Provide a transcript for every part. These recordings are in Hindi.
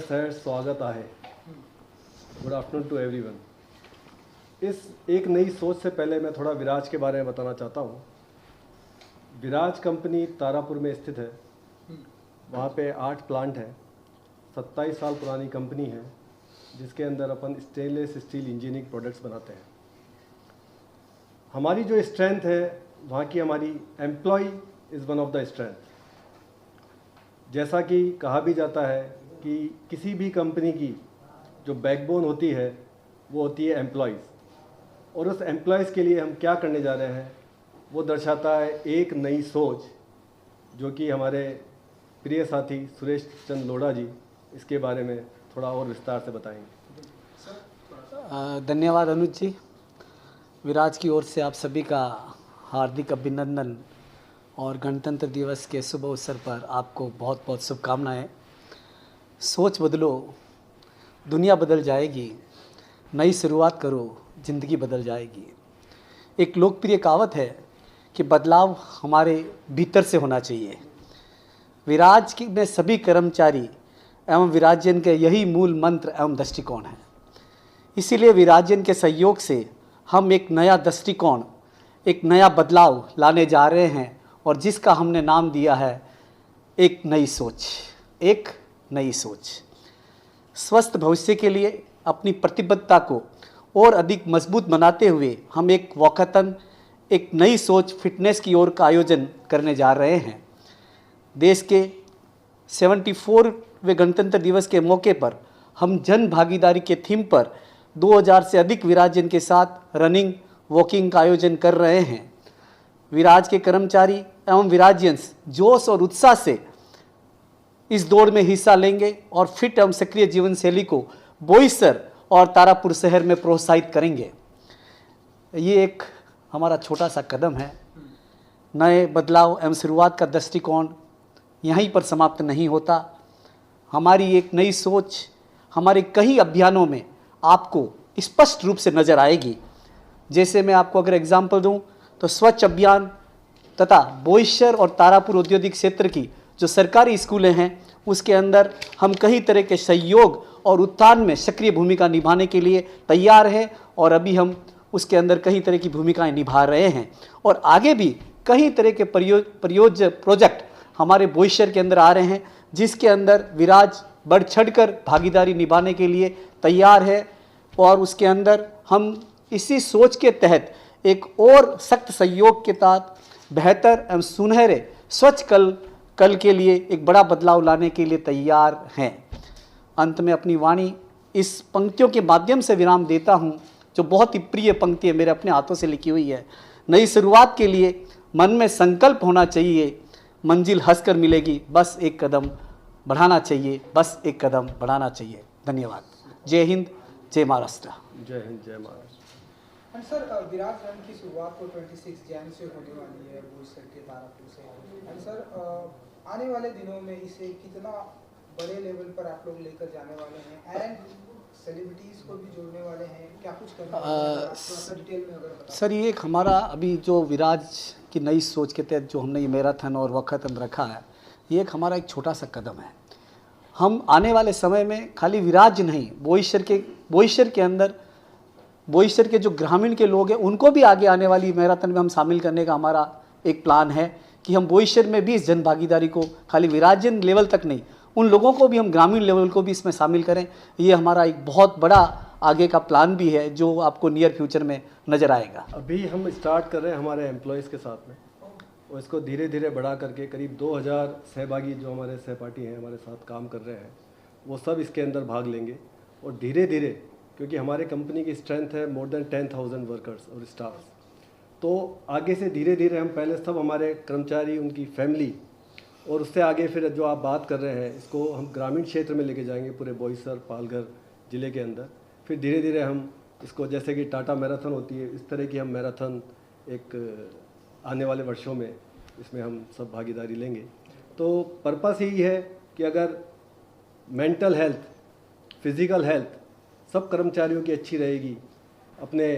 सहर्ष स्वागत आहे। Good afternoon to everyone. इस एक नई सोच से पहले मैं थोड़ा विराज के बारे में बताना चाहता हूँ। विराज कंपनी तारापुर में स्थित है। वहाँ पे 8 प्लांट हैं। 27 साल पुरानी कंपनी है जिसके अंदर अपन स्टेनलेस स्टील इंजीनियरिंग प्रोडक्ट्स बनाते हैं। हमारी जो स्ट्रेंथ है वहाँ की हमारी employ is one of the strength. जैसा कि कहा भी जाता है कि किसी भी कंपनी की जो बैकबोन होती है वो होती है एम्प्लॉयज़, और उस एम्प्लॉयज़ के लिए हम क्या करने जा रहे हैं वो दर्शाता है एक नई सोच, जो कि हमारे प्रिय साथी सुरेश चंद लोढ़ा जी इसके बारे में थोड़ा और विस्तार से बताएंगे। धन्यवाद अनुज जी। विराज की ओर से आप सभी का हार्दिक अभिनंदन और गणतंत्र दिवस के शुभ अवसर पर आपको बहुत बहुत शुभकामनाएं। सोच बदलो, दुनिया बदल जाएगी। नई शुरुआत करो, ज़िंदगी बदल जाएगी। एक लोकप्रिय कहावत है कि बदलाव हमारे भीतर से होना चाहिए। विराज में सभी कर्मचारी एवं विराजन के यही मूल मंत्र एवं दृष्टिकोण है। इसीलिए विराजन के सहयोग से हम एक नया दृष्टिकोण, एक नया बदलाव लाने जा रहे हैं, और जिसका हमने नाम दिया है एक नई सोच। एक नई सोच स्वस्थ भविष्य के लिए अपनी प्रतिबद्धता को और अधिक मजबूत बनाते हुए हम एक वॉकथन, एक नई सोच फिटनेस की ओर का आयोजन करने जा रहे हैं। देश के 74वें गणतंत्र दिवस के मौके पर हम जन भागीदारी के थीम पर 2000 से अधिक विराजन के साथ रनिंग वॉकिंग का आयोजन कर रहे हैं। विराज के कर्मचारी एवं विराजियंस जोश और उत्साह से इस दौड़ में हिस्सा लेंगे और फिट एवं सक्रिय जीवन शैली को बोईसर और तारापुर शहर में प्रोत्साहित करेंगे। ये एक हमारा छोटा सा कदम है। नए बदलाव एवं शुरुआत का दृष्टिकोण यहीं पर समाप्त नहीं होता। हमारी एक नई सोच हमारे कई अभियानों में आपको स्पष्ट रूप से नज़र आएगी। जैसे मैं आपको अगर एग्जाम्पल दूं तो स्वच्छ अभियान तथा बोईसर और तारापुर औद्योगिक क्षेत्र की जो सरकारी स्कूलें हैं उसके अंदर हम कई तरह के सहयोग और उत्थान में सक्रिय भूमिका निभाने के लिए तैयार हैं, और अभी हम उसके अंदर कई तरह की भूमिकाएं निभा रहे हैं, और आगे भी कई तरह के प्रोजेक्ट हमारे बोईसर के अंदर आ रहे हैं, जिसके अंदर विराज बढ़ चढ़कर भागीदारी निभाने के लिए तैयार है। और उसके अंदर हम इसी सोच के तहत एक और सख्त सहयोग के साथ बेहतर एवं सुनहरे स्वच्छ कल के लिए एक बड़ा बदलाव लाने के लिए तैयार हैं। अंत में अपनी वाणी इस पंक्तियों के माध्यम से विराम देता हूं, जो बहुत ही प्रिय पंक्ति है, मेरे अपने हाथों से लिखी हुई है। नई शुरुआत के लिए मन में संकल्प होना चाहिए, मंजिल हंसकर मिलेगी, बस एक कदम बढ़ाना चाहिए, बस एक कदम बढ़ाना चाहिए। धन्यवाद। जय हिंद, जय महाराष्ट्र। जय हिंद, जय महाराष्ट्र। सर, विराज रन की शुरुआत तो 26 जनवरी से होने वाली है बोईसर के तारापुर से। एंड सर, आने वाले दिनों में इसे कितना बड़े लेवल पर आप लोग लेकर जाने वाले हैं, एंड सेलिब्रिटीज़ को भी जोड़ने वाले हैं, क्या कुछ करने वाले हैं, थोड़ा सा डिटेल में अगर बताएं। सर, ये एक हमारा अभी जो विराज की नई सोच के तहत जो हमने ये मैराथन और वॉकथन रखा है, ये एक हमारा एक छोटा सा कदम है। हम आने वाले समय में खाली विराज नहीं, बोईसर के अंदर बोईसर के जो ग्रामीण के लोग हैं उनको भी आगे आने वाली मैराथन में हम शामिल करने का हमारा एक प्लान है कि हम बोईसर में भी इस जन भागीदारी को खाली विराजन लेवल तक नहीं, उन लोगों को भी हम ग्रामीण लेवल को भी इसमें शामिल करें। ये हमारा एक बहुत बड़ा आगे का प्लान भी है जो आपको नियर फ्यूचर में नज़र आएगा। अभी हम स्टार्ट कर रहे हैं हमारे एम्प्लॉयज़ के साथ में, और इसको धीरे धीरे बढ़ा करके करीब 2000 सहभागी जो हमारे सहपाठी हैं हमारे साथ काम कर रहे हैं, वो सब इसके अंदर भाग लेंगे। और धीरे धीरे, क्योंकि हमारे कंपनी की स्ट्रेंथ है मोर देन 10,000 वर्कर्स और स्टाफ, तो आगे से धीरे धीरे हम पहले सब हमारे कर्मचारी, उनकी फैमिली, और उससे आगे फिर जो आप बात कर रहे हैं इसको हम ग्रामीण क्षेत्र में लेके जाएंगे, पूरे बोईसर पालघर ज़िले के अंदर। फिर धीरे धीरे हम इसको, जैसे कि टाटा मैराथन होती है, इस तरह की हम मैराथन एक आने वाले वर्षों में इसमें हम सब भागीदारी लेंगे। तो पर्पस यही है कि अगर मेंटल हेल्थ, फिज़िकल हेल्थ सब कर्मचारियों की अच्छी रहेगी, अपने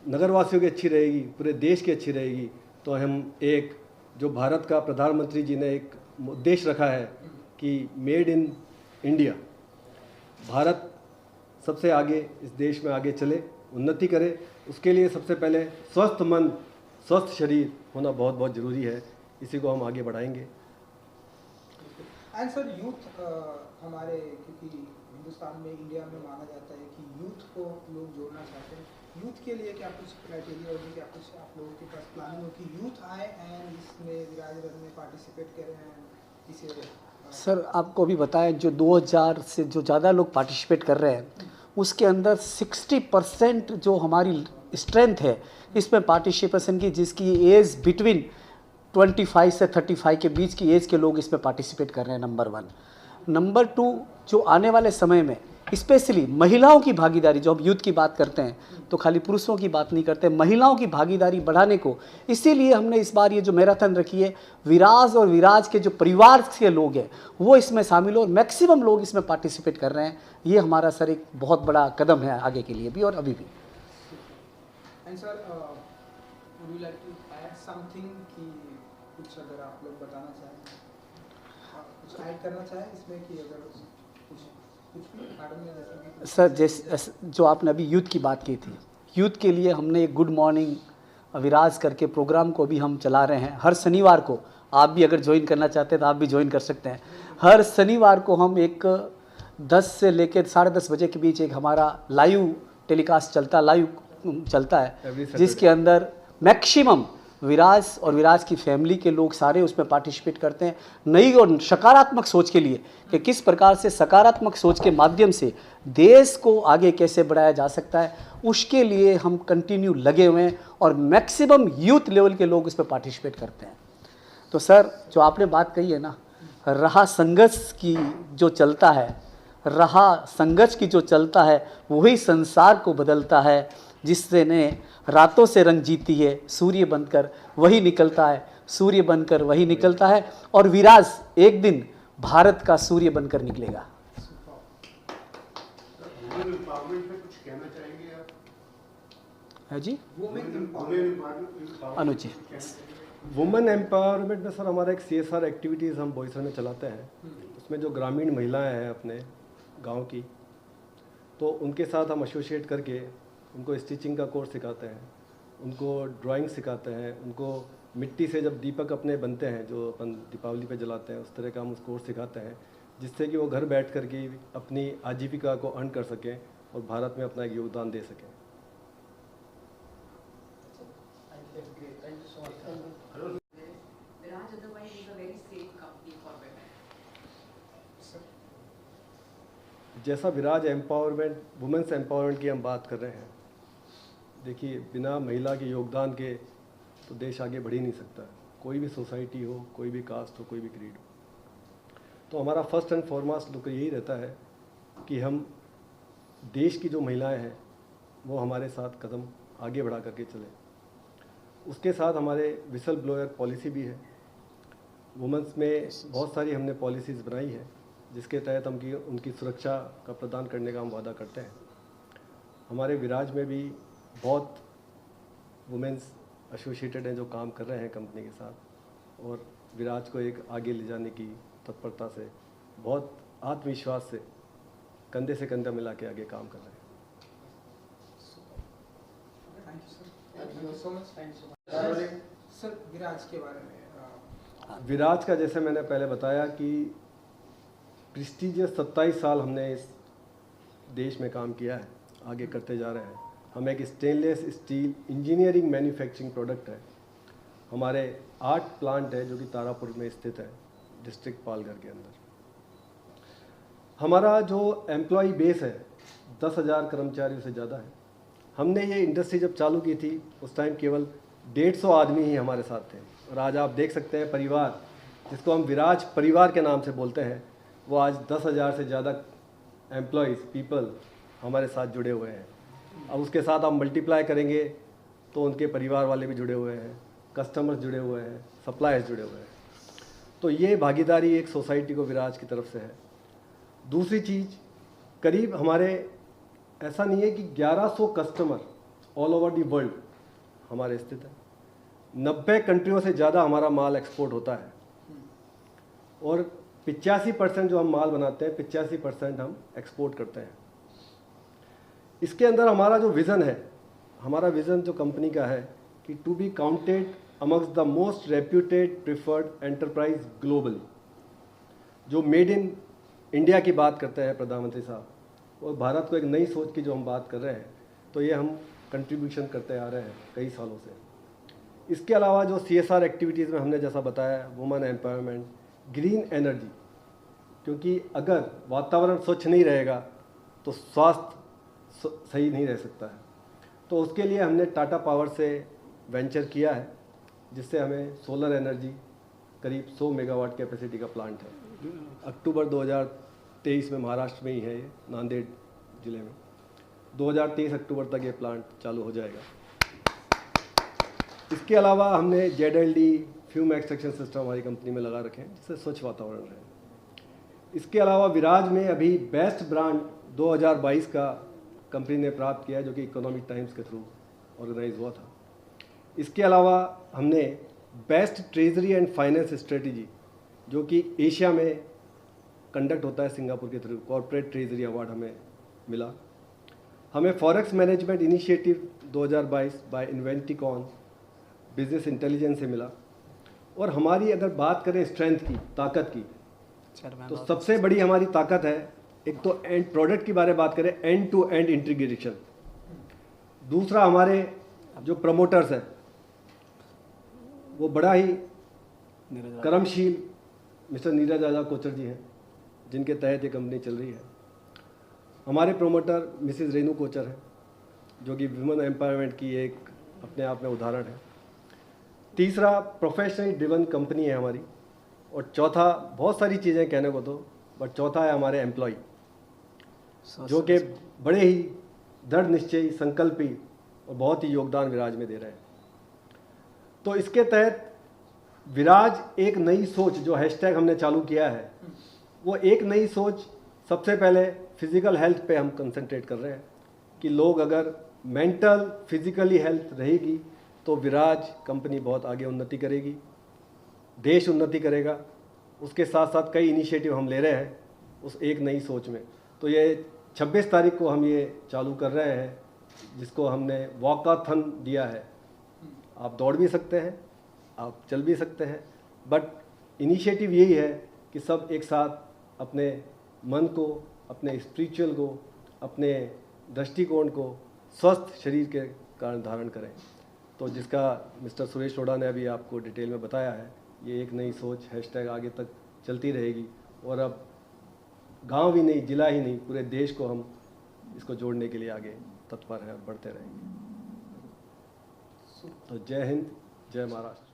नगरवासियों की अच्छी रहेगी, पूरे देश की अच्छी रहेगी, तो हम एक जो भारत का प्रधानमंत्री जी ने एक उद्देश्य रखा है कि मेड इन इंडिया, भारत सबसे आगे इस देश में आगे चले, उन्नति करे, उसके लिए सबसे पहले स्वस्थ मन, स्वस्थ शरीर होना बहुत बहुत ज़रूरी है। इसी को हम आगे बढ़ाएंगे। एंड सर यूथ हमारे, क्योंकि हिंदुस्तान में, इंडिया में माना जाता है कि यूथ को लोग जोड़ना चाहते हैं, यूथ के लिए क्या कुछ क्राइटेरिया होगी, क्या कुछ आप लोगों के पास प्लानिंग हो कि यूथ आए एंड इसमें विराज रन में पार्टिसिपेट करें एंड इसे सर आपको अभी बताया जो 2000 से जो ज़्यादा लोग पार्टिसिपेट कर रहे हैं उसके अंदर 60% जो हमारी स्ट्रेंथ है इसमें पार्टिसिपेशन की, जिसकी एज बिटवीन 25 से 35 के बीच की एज के लोग इसमें पार्टिसिपेट कर रहे हैं, नंबर 1। नंबर 2, जो आने वाले समय में स्पेशली महिलाओं की भागीदारी, जो हम यूथ की बात करते हैं तो खाली पुरुषों की बात नहीं करते, महिलाओं की भागीदारी बढ़ाने को, इसीलिए हमने इस बार ये जो मैराथन रखी है, विराज और विराज के जो परिवार के लोग हैं वो इसमें शामिल हो और मैक्सिमम लोग इसमें पार्टिसिपेट कर रहे हैं। ये हमारा सर एक बहुत बड़ा कदम है आगे के लिए भी और अभी भी। And sir would you like to add something कि कुछ अगर आप लोग बताना चाहें, कुछ ऐड करना चाहें इसमें कि अगर कुछ भी मैडम ने जैसे कि सर जैसे जो आपने अभी यूथ की बात की थी, यूथ के लिए हमने एक गुड मॉर्निंग विराज करके प्रोग्राम को भी हम चला रहे हैं। हर शनिवार को आप भी अगर ज्वाइन करना चाहते हैं तो आप भी ज्वाइन कर सकते हैं। हर शनिवार को हम एक 10 से लेकर 10:30 बजे के बीच एक हमारा लाइव टेलीकास्ट चलता है, जिसके अंदर मैक्सिमम विराज और विराज की फैमिली के लोग सारे उसमें पार्टिसिपेट करते हैं। नई और सकारात्मक सोच के लिए कि किस प्रकार से सकारात्मक सोच के माध्यम से देश को आगे कैसे बढ़ाया जा सकता है, उसके लिए हम कंटिन्यू लगे हुए हैं और मैक्सिमम यूथ लेवल के लोग इसमें पार्टिसिपेट करते हैं। तो सर जो आपने बात कही है ना, रहा संघर्ष की जो चलता है, वही संसार को बदलता है, जिससे ने रातों से रंग जीती है, सूर्य बनकर वही निकलता है और विराज एक दिन भारत का सूर्य बनकर निकलेगा। है जी अनुज जी। वुमेन एम्पावरमेंट में सर हमारा एक CSR एक्टिविटीज़ हम बोईसर में चलाते हैं। उसमें जो ग्रामीण महिलाएं हैं अपने गांव की, तो उनके साथ हम एसोसिएट करके उनको स्टिचिंग का कोर्स सिखाते हैं, उनको ड्राइंग सिखाते हैं, उनको मिट्टी से जब दीपक अपने बनते हैं जो अपन दीपावली पे जलाते हैं, उस तरह का हम उस कोर्स सिखाते हैं, जिससे कि वो घर बैठ कर के अपनी आजीविका को अर्न कर सकें और भारत में अपना एक योगदान दे सकें। जैसा विराज एम्पावरमेंट, वुमेन्स एम्पावरमेंट की हम बात कर रहे हैं, देखिए बिना महिला के योगदान के तो देश आगे बढ़ ही नहीं सकता। कोई भी सोसाइटी हो, कोई भी कास्ट हो, कोई भी क्रीड हो। तो हमारा फर्स्ट एंड फॉरमोस्ट लुक यही रहता है कि हम देश की जो महिलाएं हैं वो हमारे साथ कदम आगे बढ़ा करके चलें। उसके साथ हमारे विसल ब्लोअर पॉलिसी भी है। वुमेंस में बहुत सारी हमने पॉलिसीज़ बनाई है, जिसके तहत हम उनकी सुरक्षा का प्रदान करने का हम वादा करते हैं। हमारे विराज में भी बहुत वुमेन्स एसोसिएटेड हैं जो काम कर रहे हैं कंपनी के साथ, और विराज को एक आगे ले जाने की तत्परता से, बहुत आत्मविश्वास से कंधे से कंधा मिला के आगे काम कर रहे हैं। सर विराज के बारे में, विराज का जैसे मैंने पहले बताया कि प्रेस्टीजियस 27 साल हमने इस देश में काम किया है, आगे करते जा रहे हैं। हम एक stainless steel engineering manufacturing product है। हमारे 8 प्लांट है जो कि तारापुर में स्थित है, डिस्ट्रिक्ट पालघर के अंदर। हमारा जो एम्प्लॉय बेस है 10,000 कर्मचारियों से ज़्यादा है। हमने ये इंडस्ट्री जब चालू की थी उस टाइम केवल 150 आदमी ही हमारे साथ थे, और आज आप देख सकते हैं परिवार, जिसको हम विराज परिवार के नाम से बोलते हैं, वो आज 10,000 से ज़्यादा एम्प्लॉयज़ पीपल हमारे साथ जुड़े हुए हैं। अब उसके साथ आप मल्टीप्लाई करेंगे तो उनके परिवार वाले भी जुड़े हुए हैं, कस्टमर्स जुड़े हुए हैं, सप्लायर्स जुड़े हुए हैं। तो ये भागीदारी एक सोसाइटी को विराज की तरफ से है। दूसरी चीज़, करीब हमारे ऐसा नहीं है कि 1100 customer all over the world हमारे स्थित है। 90 कंट्रियों से ज़्यादा हमारा माल एक्सपोर्ट होता है, और 85% जो हम माल बनाते हैं 85% हम एक्सपोर्ट करते हैं। इसके अंदर हमारा जो विज़न है, हमारा विज़न जो कंपनी का है कि to be counted amongst the most reputed preferred enterprise globally. जो मेड इन इंडिया की बात करते हैं प्रधानमंत्री साहब, और भारत को एक नई सोच की जो हम बात कर रहे हैं, तो ये हम कंट्रीब्यूशन करते आ रहे हैं कई सालों से। इसके अलावा जो CSR एक्टिविटीज़ में हमने जैसा बताया, वुमेन एम्पावरमेंट, ग्रीन एनर्जी, क्योंकि अगर वातावरण स्वच्छ नहीं रहेगा तो स्वास्थ्य सही नहीं रह सकता है। तो उसके लिए हमने टाटा पावर से वेंचर किया है, जिससे हमें सोलर एनर्जी करीब 100 मेगावाट कैपेसिटी का प्लांट है। अक्टूबर 2023 में महाराष्ट्र में ही है ये, नांदेड़ ज़िले में। 2023 अक्टूबर तक ये प्लांट चालू हो जाएगा। इसके अलावा हमने ZLD फ्यूम एक्सट्रैक्शन सिस्टम हमारी कंपनी में लगा रखे हैं, जिससे स्वच्छ वातावरण रहे। इसके अलावा विराज में अभी बेस्ट ब्रांड 2022 का कंपनी ने प्राप्त किया है, जो कि इकोनॉमिक टाइम्स के थ्रू ऑर्गेनाइज हुआ था। इसके अलावा हमने best treasury and finance strategy, जो कि एशिया में कंडक्ट होता है सिंगापुर के थ्रू, कॉर्पोरेट ट्रेजरी अवार्ड हमें मिला। हमें forex management initiative 2022 by Inventicon business intelligence से मिला। और हमारी अगर बात करें स्ट्रेंथ की, ताकत की, तो सबसे बड़ी हमारी ताकत है, एक तो एंड प्रोडक्ट के बारे में बात करें, एंड टू एंड इंटीग्रेशन। दूसरा, हमारे जो प्रमोटर्स हैं वो बड़ा ही कर्मशील मिस्टर नीरज राजा कोचर जी हैं, जिनके तहत ये कंपनी चल रही है। हमारे प्रमोटर मिसिज रेनू कोचर हैं, जो कि वुमेन एम्पावरमेंट की एक अपने आप में उदाहरण है। तीसरा, प्रोफेशनली ड्रिवन कंपनी है हमारी। और चौथा, बहुत सारी चीज़ें कहने को तो, बट चौथा है हमारे एम्प्लॉय, जो कि बड़े ही दृढ़ निश्चयी, संकल्पी और बहुत ही योगदान विराज में दे रहे हैं। तो इसके तहत विराज एक नई सोच, जो हैशटैग हमने चालू किया है, वो एक नई सोच सबसे पहले फिज़िकल हेल्थ पे हम कंसंट्रेट कर रहे हैं कि लोग अगर मेंटल फिज़िकली हेल्थ रहेगी तो विराज कंपनी बहुत आगे उन्नति करेगी, देश उन्नति करेगा। उसके साथ साथ कई इनिशिएटिव हम ले रहे हैं उस एक नई सोच में। तो ये 26 तारीख को हम ये चालू कर रहे हैं, जिसको हमने वॉकाथन दिया है। आप दौड़ भी सकते हैं, आप चल भी सकते हैं, बट इनिशिएटिव यही है कि सब एक साथ अपने मन को, अपने स्पिरिचुअल को, अपने दृष्टिकोण को स्वस्थ शरीर के कारण धारण करें। तो जिसका मिस्टर सुरेश रोड़ा ने अभी आपको डिटेल में बताया है, ये एक नई सोच हैशटैग आगे तक चलती रहेगी। और अब गांव ही नहीं, जिला ही नहीं, पूरे देश को हम इसको जोड़ने के लिए आगे तत्पर हैं और बढ़ते रहेंगे। तो जय हिंद, जय महाराष्ट्र।